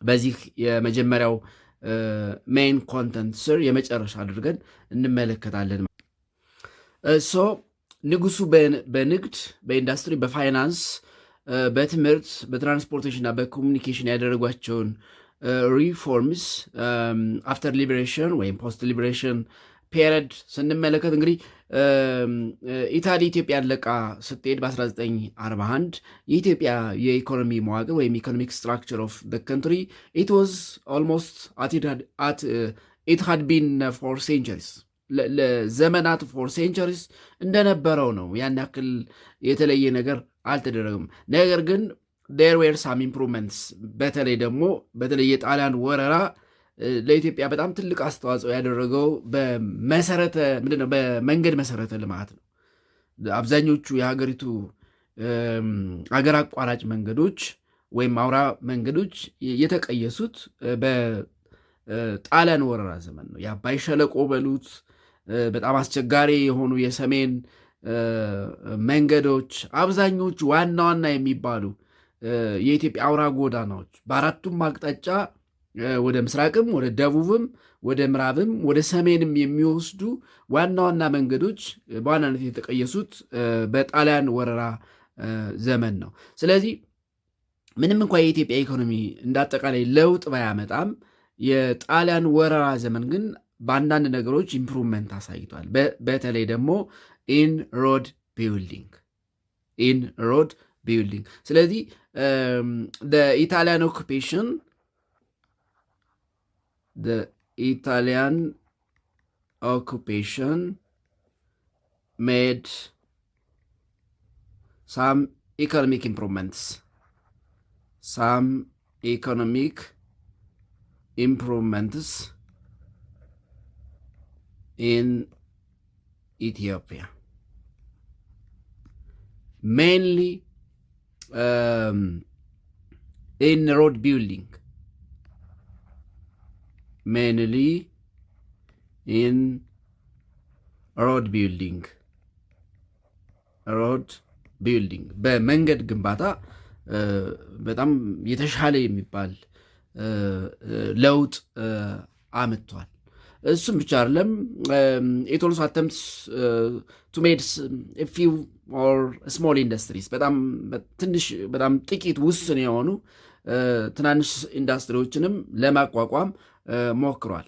በዚህ የመጀመሪያው ሜይን ኮንተንት ስር የመጨረሻ አድርገን እንመለከታለን። ንጉሱ በንግድ፣ በኢንዱስትሪ፣ በፋይናንስ፣ በትምህርት፣ በትራንስፖርቴሽን እና በኮሚኒኬሽን ያደረጓቸውን ሪፎርምስ አፍተር ሊበሬሽን ወይም ፖስት ሊበሬሽን ፔሪድ ስንመለከት እንግዲህ ኢታሊ ኢትዮጵያን ለቃ ስትሄድ በ1941 የኢትዮጵያ የኢኮኖሚ መዋቅር ወይም ኢኮኖሚክ ስትራክቸር ኦፍ ካንትሪ ኢት ዋዝ ኦልሞስት ኢት ሃድ ቢን ፎር ሴንቸሪስ ለዘመናት ፎር ሴንቸሪስ እንደነበረው ነው። ያን ያክል የተለየ ነገር አልተደረገም። ነገር ግን ዴር ዌር ሳም ኢምፕሩቭመንትስ በተለይ የጣሊያን ወረራ ለኢትዮጵያ በጣም ትልቅ አስተዋጽኦ ያደረገው በመንገድ መሰረተ ልማት ነው። አብዛኞቹ የሀገሪቱ አገር አቋራጭ መንገዶች ወይም አውራ መንገዶች የተቀየሱት በጣሊያን ወረራ ዘመን ነው። የአባይ ሸለቆ በሉት በጣም አስቸጋሪ የሆኑ የሰሜን መንገዶች አብዛኞቹ ዋና ዋና የሚባሉ የኢትዮጵያ አውራ ጎዳናዎች በአራቱም አቅጣጫ ወደ ምስራቅም ወደ ደቡብም ወደ ምዕራብም ወደ ሰሜንም የሚወስዱ ዋና ዋና መንገዶች በዋናነት የተቀየሱት በጣሊያን ወረራ ዘመን ነው። ስለዚህ ምንም እንኳ የኢትዮጵያ ኢኮኖሚ እንዳጠቃላይ ለውጥ ባያመጣም የጣሊያን ወረራ ዘመን ግን በአንዳንድ ነገሮች ኢምፕሩቭመንት አሳይቷል። በተለይ ደግሞ ኢን ሮድ ቢልዲንግ። ስለዚህ ኢታሊያን ኦኩፔሽን the Italian occupation made some economic improvements in Ethiopia, mainly in road building. በመንገድ ግንባታ በጣም የተሻለ የሚባል ለውጥ አምጥቷል። እሱም ብቻ አይደለም። it also attempts to make a few or small industries በጣም ጥቂት ውስን የሆኑ ትናንሽ ኢንዱስትሪዎችንም ለማቋቋም ሞክሯል።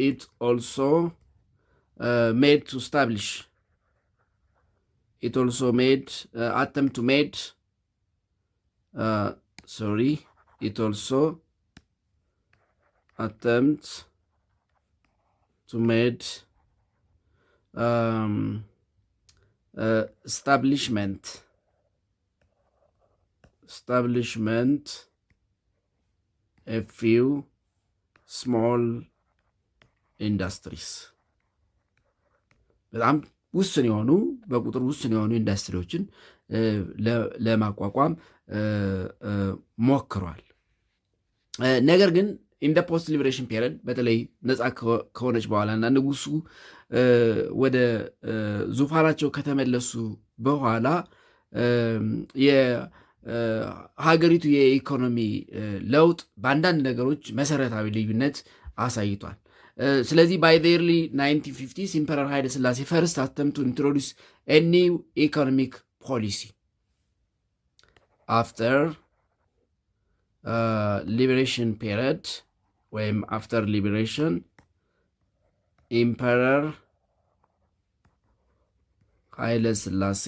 it also made to establish it also made attempt to made it also attempt to made establishment a few small industries በጣም ውስን የሆኑ በቁጥር ውስን የሆኑ ኢንዱስትሪዎችን ለማቋቋም ሞክሯል። ነገር ግን ኢን ፖስት ሊበሬሽን ፔሪድ በተለይ ነፃ ከሆነች በኋላ እና ንጉሱ ወደ ዙፋናቸው ከተመለሱ በኋላ የሀገሪቱ የኢኮኖሚ ለውጥ በአንዳንድ ነገሮች መሰረታዊ ልዩነት አሳይቷል። ስለዚህ by the early 1950s ኢምፐረር ኃይለ ሥላሴ first attempt to introduce a new economic policy after liberation period ወይም after liberation ኢምፐረር ኃይለ ሥላሴ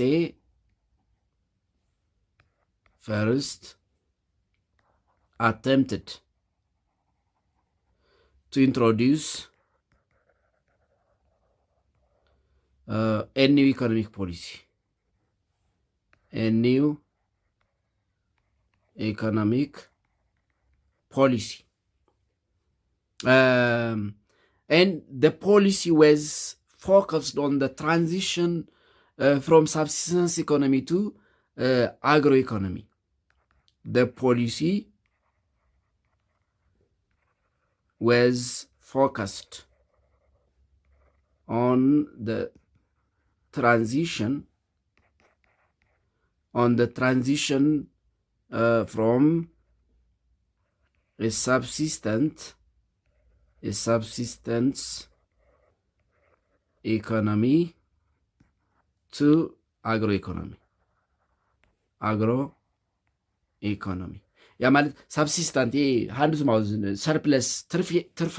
first attempted to introduce a new economic policy. A new economic policy. And the policy was focused on the transition from subsistence economy to agroeconomy. The policy was focused on the transition from a subsistence economy to agroeconomy. ያ ማለት ሳብሲስታንት ሃንድ ቱ ማውዝ ሰርፕለስ ትርፍ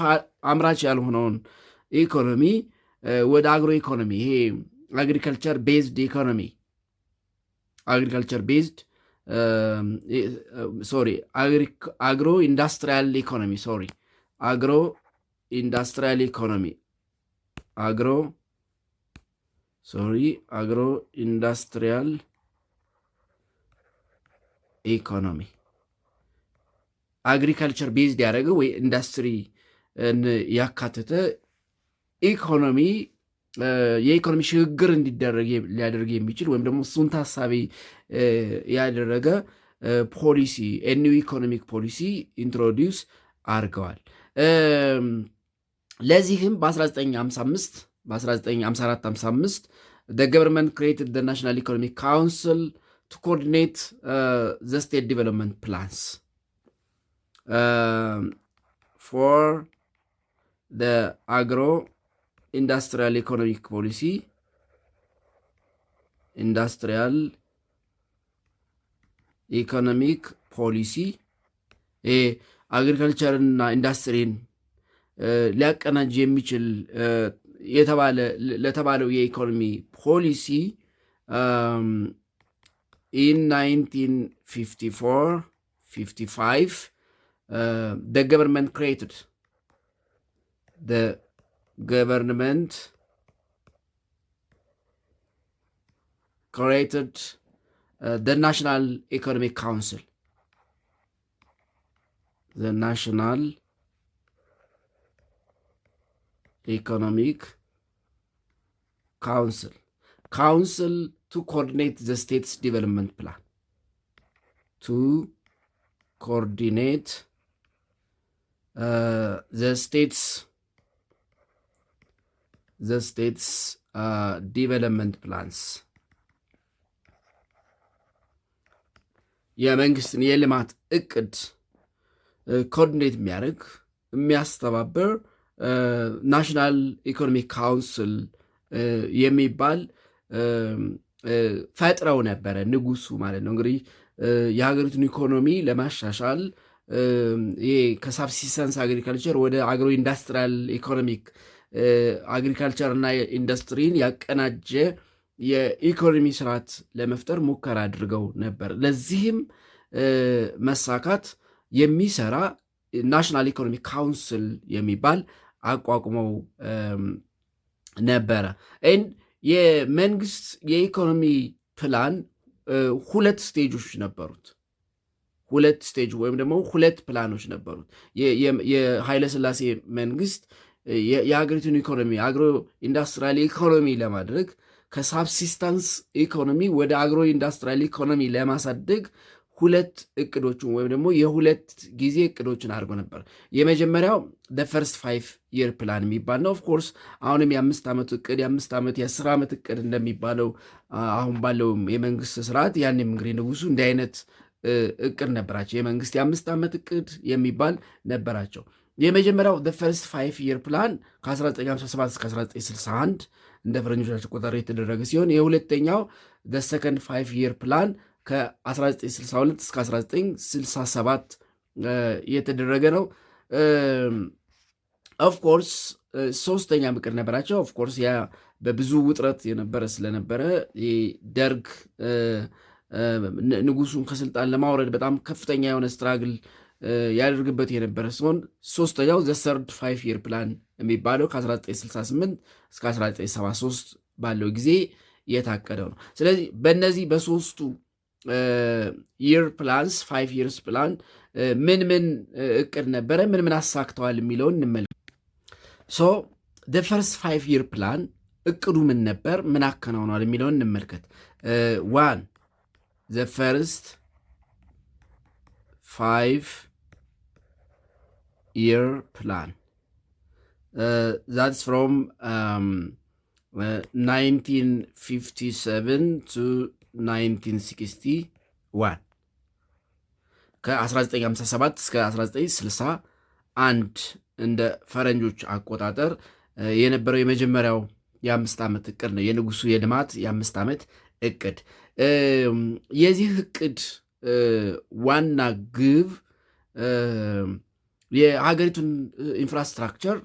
አምራች ያልሆነውን ኢኮኖሚ ወደ አግሮ ኢኮኖሚ ይሄ አግሪካልቸር ቤዝድ ኢኮኖሚ አግሮ ኢንዱስትሪያል ኢኮኖሚ አግሪካልቸር ቤዝድ ያደረገ ወይ ኢንዱስትሪ ያካተተ ኢኮኖሚ የኢኮኖሚ ሽግግር እንዲደረግ ሊያደርግ የሚችል ወይም ደግሞ እሱን ታሳቢ ያደረገ ፖሊሲ ኒው ኢኮኖሚክ ፖሊሲ ኢንትሮዲውስ አድርገዋል። ለዚህም በ1954-55 the government created the National Economic Council to coordinate the state development plans for the agro-industrial economic policy, አግሪካልቸርና ኢንዱስትሪን ሊያቀናጅ የሚችል ለተባለው የኢኮኖሚ ፖሊሲ in 1954-55 the government created the National Economic Council. The National Economic Council to coordinate the state's development plan. The state's development plans. የመንግስትን የልማት እቅድ ኮኦርዲኔት የሚያደርግ የሚያስተባበር ናሽናል ኢኮኖሚክ ካውንስል የሚባል ፈጥረው ነበረ ንጉሱ ማለት ነው። እንግዲህ የሀገሪቱን ኢኮኖሚ ለማሻሻል ይሄ ከሳብሲስተንስ አግሪካልቸር ወደ አግሮ ኢንዱስትሪያል ኢኮኖሚክ አግሪካልቸር እና ኢንዱስትሪን ያቀናጀ የኢኮኖሚ ስርዓት ለመፍጠር ሙከራ አድርገው ነበር። ለዚህም መሳካት የሚሰራ ናሽናል ኢኮኖሚክ ካውንስል የሚባል አቋቁመው ነበረ። የመንግስት የኢኮኖሚ ፕላን ሁለት ስቴጆች ነበሩት። ሁለት ስቴጅ ወይም ደግሞ ሁለት ፕላኖች ነበሩት። የኃይለሥላሴ መንግስት የሀገሪቱን ኢኮኖሚ አግሮ ኢንዱስትሪያል ኢኮኖሚ ለማድረግ ከሳብሲስታንስ ኢኮኖሚ ወደ አግሮ ኢንዱስትሪያል ኢኮኖሚ ለማሳደግ ሁለት እቅዶችን ወይም ደግሞ የሁለት ጊዜ እቅዶችን አድርጎ ነበር። የመጀመሪያው ፈርስት 5 year ፕላን የሚባል ነው። ኦፍኮርስ አሁንም የ5 ዓመት እቅድ የ5 ዓመት የ10 ዓመት እቅድ እንደሚባለው አሁን ባለው የመንግስት ስርዓት ያንም እንግዲህ ንጉሱ እንዲህ አይነት እቅድ ነበራቸው። የመንግስት የ5 ዓመት እቅድ የሚባል ነበራቸው። የመጀመሪያው ፈርስት 5 year ፕላን ከ1957 እስከ 1961 እንደ ፈረንጆች አቆጣጠር የተደረገ ሲሆን የሁለተኛው ሰከንድ 5 year ፕላን ከ1962 እስከ 1967 የተደረገ ነው። ኦፍኮርስ ሶስተኛ ምክር ነበራቸው። ኦፍኮርስ ያ በብዙ ውጥረት የነበረ ስለነበረ ደርግ ንጉሱን ከስልጣን ለማውረድ በጣም ከፍተኛ የሆነ ስትራግል ያደርግበት የነበረ ሲሆን ሶስተኛው ሰርድ 5 year ፕላን የሚባለው ከ1968 እስከ 1973 ባለው ጊዜ የታቀደው ነው። ስለዚህ በእነዚህ በሶስቱ year plans 5 years ፕላን ምን ምን እቅድ ነበረ፣ ምን ምን አሳክተዋል የሚለውን እንመልከት። ፈርስት 5 year ፕላን እቅዱ ምን ነበር፣ ምን አከናውኗል የሚለውን እንመልከት። ዋን ፈርስት 5 year plan that's from 1957 to 1961 ከ1957 እስከ 1961 እንደ ፈረንጆች አቆጣጠር የነበረው የመጀመሪያው የ5 ዓመት እቅድ ነው። የንጉሱ የልማት የ5 ዓመት እቅድ። የዚህ እቅድ ዋና ግብ የሀገሪቱን ኢንፍራስትራክቸር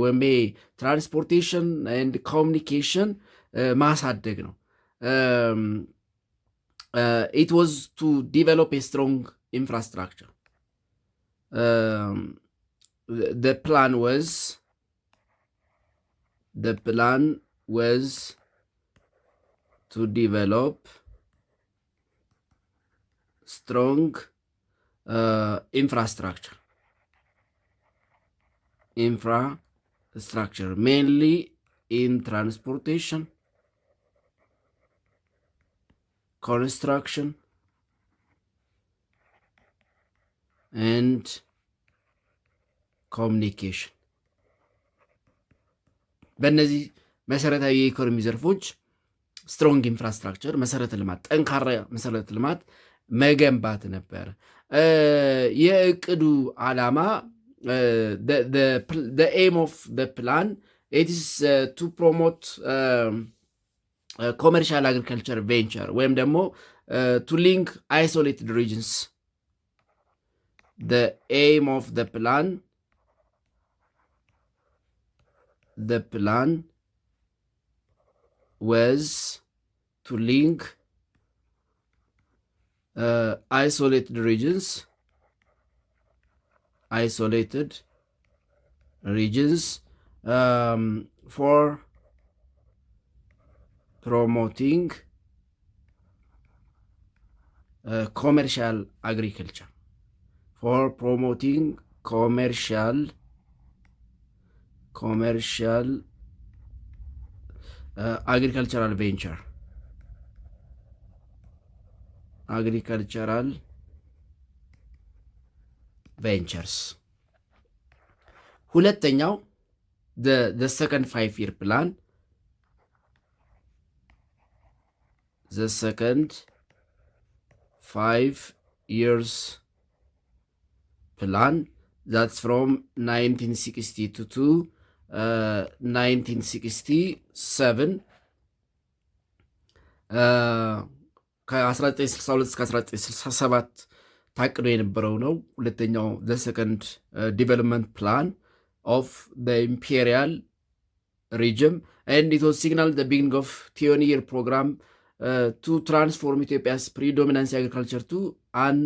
ወይም ትራንስፖርቴሽን ኤንድ ኮሚኒኬሽን ማሳደግ ነው። it was to develop a strong infrastructure. The plan was to develop strong infrastructure mainly in transportation, construction and communication። በእነዚህ መሰረታዊ የኢኮኖሚ ዘርፎች ስትሮንግ ኢንፍራስትራክቸር መሰረተ ልማት፣ ጠንካራ መሰረተ ልማት መገንባት ነበር የእቅዱ ዓላማ። the aim of the plan it is to promote commercial agriculture venture ወይም ደግሞ to link isolated regions. The aim of the plan was to link isolated regions for promoting commercial agriculture, agricultural ventures። ሁለተኛው the second 5 year plan the second 5 years plan that's from 1962 to 1967 ከ1962 እስከ 1967 ታቅዶ የነበረው ነው። ሁለተኛው the second development plan of the imperial regime and it was signaled the beginning of 10-year program to transform Ethiopia's predominant agriculture to an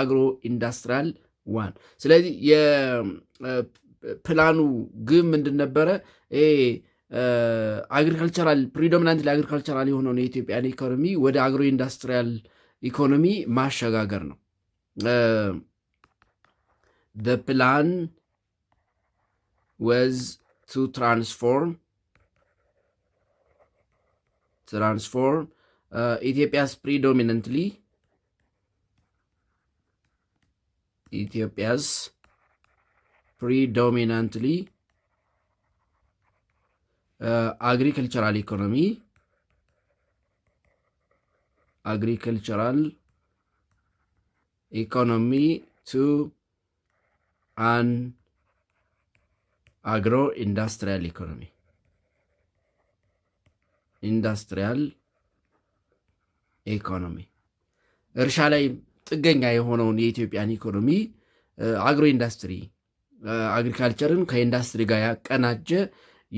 agro-industrial one. ስለዚህ የፕላኑ ግብ ምንድን ነበረ? አግሪካልቸራል ፕሪዶሚናንት ለአግሪካልቸራል የሆነውን የኢትዮጵያን ኢኮኖሚ ወደ አግሮ ኢንዱስትሪያል ኢኮኖሚ ማሸጋገር ነው። the plan was to transform Ethiopia's predominantly agricultural economy to an agro-industrial economy. እርሻ ላይ ጥገኛ የሆነውን የኢትዮጵያን ኢኮኖሚ አግሮ ኢንዱስትሪ አግሪካልቸርን ከኢንዱስትሪ ጋር ያቀናጀ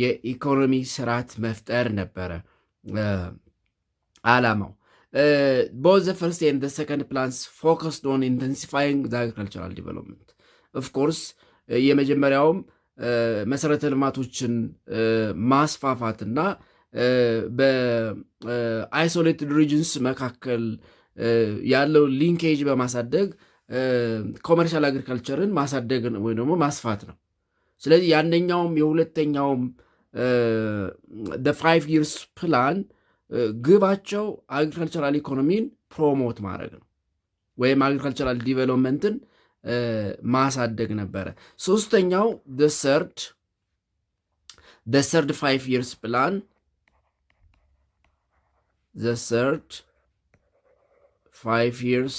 የኢኮኖሚ ስርዓት መፍጠር ነበረ ዓላማው። both the first and the second plans focused on intensifying the agricultural development. of course የመጀመሪያውም መሰረተ ልማቶችን ማስፋፋትና በአይሶሌትድ ሪጅንስ መካከል ያለው ሊንኬጅ በማሳደግ ኮመርሻል አግሪካልቸርን ማሳደግ ወይ ደግሞ ማስፋት ነው። ስለዚህ የአንደኛውም የሁለተኛውም the 5 years ፕላን ግባቸው አግሪካልቸራል ኢኮኖሚን ፕሮሞት ማድረግ ነው ወይም አግሪካልቸራል ዲቨሎፕመንትን ማሳደግ ነበረ። ሶስተኛው the third 5 years plan the third 5 years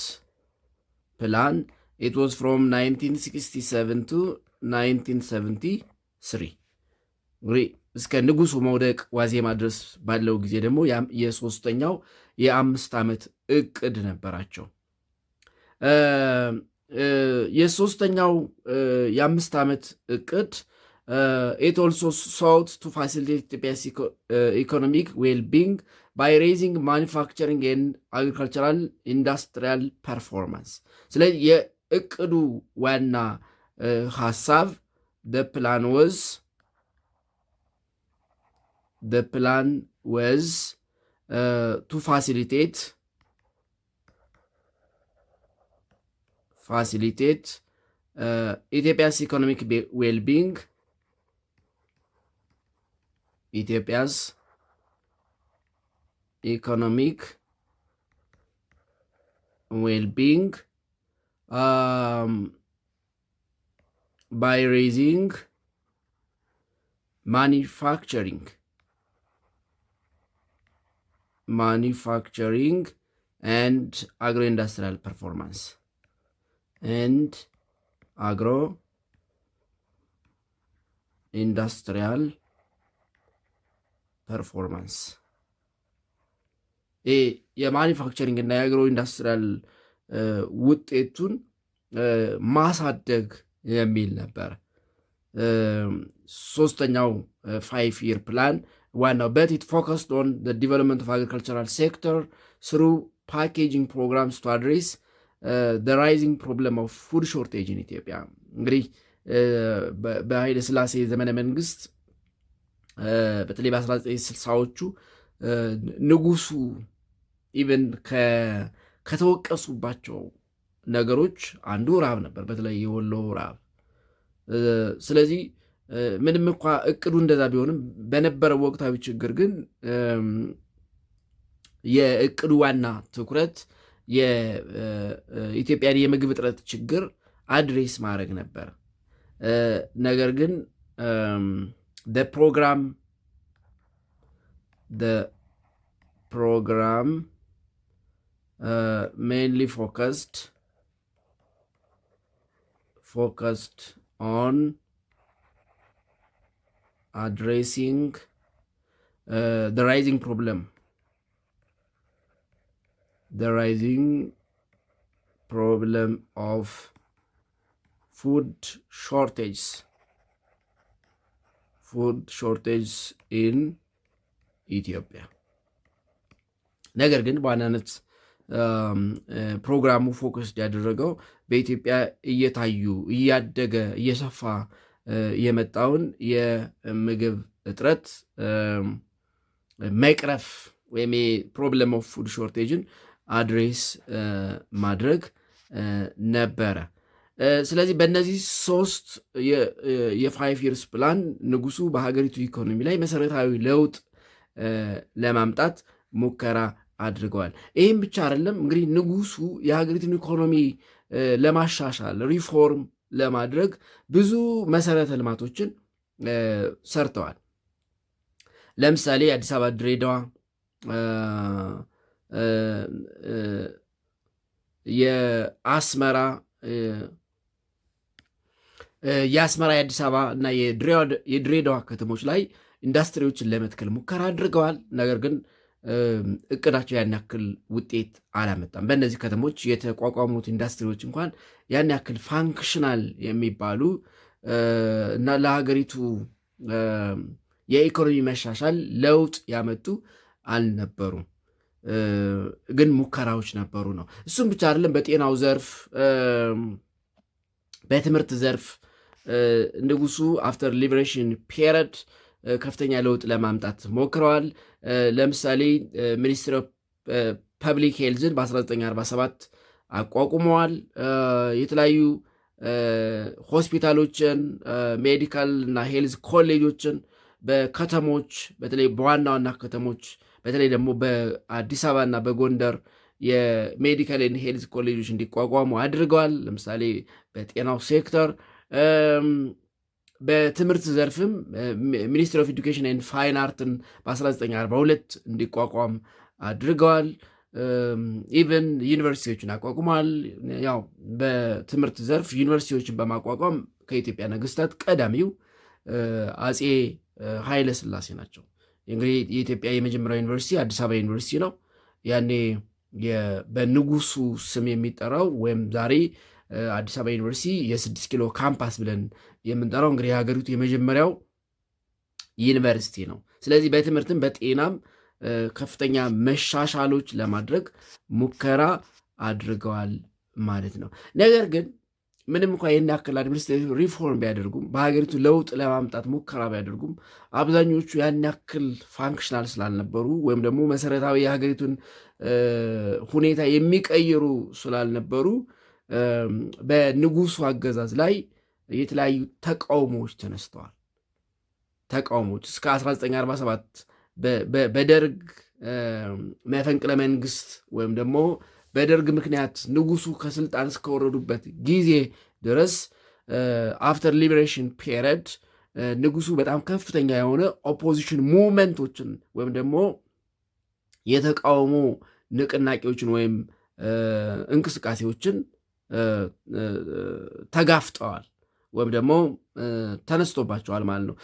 plan it was from 1967 to 1973 እንግዲህ እስከ ንጉሱ መውደቅ ዋዜማ ድረስ ባለው ጊዜ ደግሞ የሶስተኛው የ5 ዓመት እቅድ ነበራቸው። የሶስተኛው የ5 ዓመት እቅድ it also sought to facilitate Ethiopia's economic well-being by raising manufacturing and agricultural industrial performance. ስለዚህ የእቅዱ ዋና ሐሳብ the plan was to facilitate Ethiopia's economic well-being by raising manufacturing and agro-industrial performance የማኒፋክቸሪንግ እና የአግሮ ኢንዱስትሪያል ውጤቱን ማሳደግ የሚል ነበር። ሶስተኛው 5 year plan ዋናው but it focused on the development of agricultural sector through packaging programs to address the rising problem of food shortage in Ethiopia. እንግዲህ በኃይለ ሥላሴ ዘመነ መንግስት በተለይ በ1960ዎቹ ንጉሱ ኢቨን ከተወቀሱባቸው ነገሮች አንዱ ራብ ነበር፣ በተለይ የወሎ ራብ። ስለዚህ ምንም እንኳ እቅዱ እንደዛ ቢሆንም በነበረው ወቅታዊ ችግር ግን የእቅዱ ዋና ትኩረት የኢትዮጵያን የምግብ እጥረት ችግር አድሬስ ማድረግ ነበር። ነገር ግን the program mainly focused on addressing the rising problem of food shortage in ኢትዮጵያ። ነገር ግን በዋናነት ፕሮግራሙ ፎከስ ያደረገው በኢትዮጵያ እያደገ እየሰፋ የመጣውን የምግብ እጥረት መቅረፍ ወይም የፕሮብለም ኦፍ ፉድ ሾርቴጅን አድሬስ ማድረግ ነበረ። ስለዚህ በእነዚህ 3 የ5 ይርስ ፕላን ንጉሱ በሀገሪቱ ኢኮኖሚ ላይ መሰረታዊ ለውጥ ለማምጣት ሙከራ አድርገዋል። ይህም ብቻ አይደለም እንግዲህ ንጉሱ የሀገሪቱን ኢኮኖሚ ለማሻሻል ሪፎርም ለማድረግ ብዙ መሰረተ ልማቶችን ሰርተዋል። ለምሳሌ አዲስ አበባ፣ ድሬዳዋ፣ የአስመራ፣ የአዲስ አበባ እና የድሬዳዋ ከተሞች ላይ ኢንዱስትሪዎችን ለመትከል ሙከራ አድርገዋል። ነገር ግን እቅዳቸው ያን ያክል ውጤት አላመጣም። በእነዚህ ከተሞች የተቋቋሙት ኢንዱስትሪዎች እንኳን ያን ያክል ፋንክሽናል የሚባሉ እና ለሀገሪቱ የኢኮኖሚ መሻሻል ለውጥ ያመጡ አልነበሩም። ግን ሙከራዎች ነበሩ ነው። እሱም ብቻ አይደለም። በጤናው ዘርፍ፣ በትምህርት ዘርፍ ንጉሱ አፍተር ሊበሬሽን ፔሪድ ከፍተኛ ለውጥ ለማምጣት ሞክረዋል። ለምሳሌ ሚኒስትሪ ኦፍ ፐብሊክ ሄልዝን በ1947 አቋቁመዋል። የተለያዩ ሆስፒታሎችን፣ ሜዲካል እና ሄልዝ ኮሌጆችን በከተሞች በተለይ በዋና ዋና ከተሞች በተለይ ደግሞ በአዲስ አበባ እና በጎንደር የሜዲካል ኤንድ ሄልዝ ኮሌጆች እንዲቋቋሙ አድርገዋል። ለምሳሌ በጤናው ሴክተር፣ በትምህርት ዘርፍም ሚኒስትሪ ኦፍ ኤዱኬሽን ኤንድ ፋይን አርትን በ1942 እንዲቋቋም አድርገዋል። ኢቨን ዩኒቨርሲቲዎችን አቋቁመዋል። ያው በትምህርት ዘርፍ ዩኒቨርሲቲዎችን በማቋቋም ከኢትዮጵያ ነገስታት ቀዳሚው አፄ ኃይለ ሥላሴ ናቸው። እንግዲህ የኢትዮጵያ የመጀመሪያው ዩኒቨርሲቲ አዲስ አበባ ዩኒቨርሲቲ ነው። ያኔ በንጉሱ ስም የሚጠራው ወይም ዛሬ አዲስ አበባ ዩኒቨርሲቲ የ6 ኪሎ ካምፓስ ብለን የምንጠራው እንግዲህ የሀገሪቱ የመጀመሪያው ዩኒቨርሲቲ ነው። ስለዚህ በትምህርትም በጤናም ከፍተኛ መሻሻሎች ለማድረግ ሙከራ አድርገዋል ማለት ነው። ነገር ግን ምንም እንኳ ይህን ያክል አድሚኒስትሬቲቭ ሪፎርም ቢያደርጉም በሀገሪቱ ለውጥ ለማምጣት ሙከራ ቢያደርጉም አብዛኞቹ ያን ያክል ፋንክሽናል ስላልነበሩ ወይም ደግሞ መሰረታዊ የሀገሪቱን ሁኔታ የሚቀይሩ ስላልነበሩ በንጉሱ አገዛዝ ላይ የተለያዩ ተቃውሞዎች ተነስተዋል። ተቃውሞዎች እስከ 1947 በደርግ መፈንቅለ መንግስት ወይም ደግሞ በደርግ ምክንያት ንጉሱ ከስልጣን እስከወረዱበት ጊዜ ድረስ አፍተር ሊበሬሽን ፔሪድ ንጉሱ በጣም ከፍተኛ የሆነ ኦፖዚሽን ሙቭመንቶችን ወይም ደግሞ የተቃውሞ ንቅናቄዎችን ወይም እንቅስቃሴዎችን ተጋፍጠዋል ወይም ደግሞ ተነስቶባቸዋል ማለት ነው።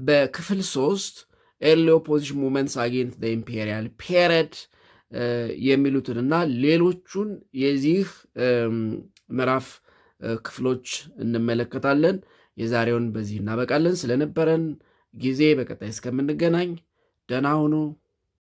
በክፍል 3 ኤርሊ ኦፖዚሽን ሙቭመንትስ አጌንስት ዘ ኢምፔሪያል ፔሪድ የሚሉትንና ሌሎቹን የዚህ ምዕራፍ ክፍሎች እንመለከታለን። የዛሬውን በዚህ እናበቃለን። ስለነበረን ጊዜ በቀጣይ እስከምንገናኝ ደህና ሁኑ።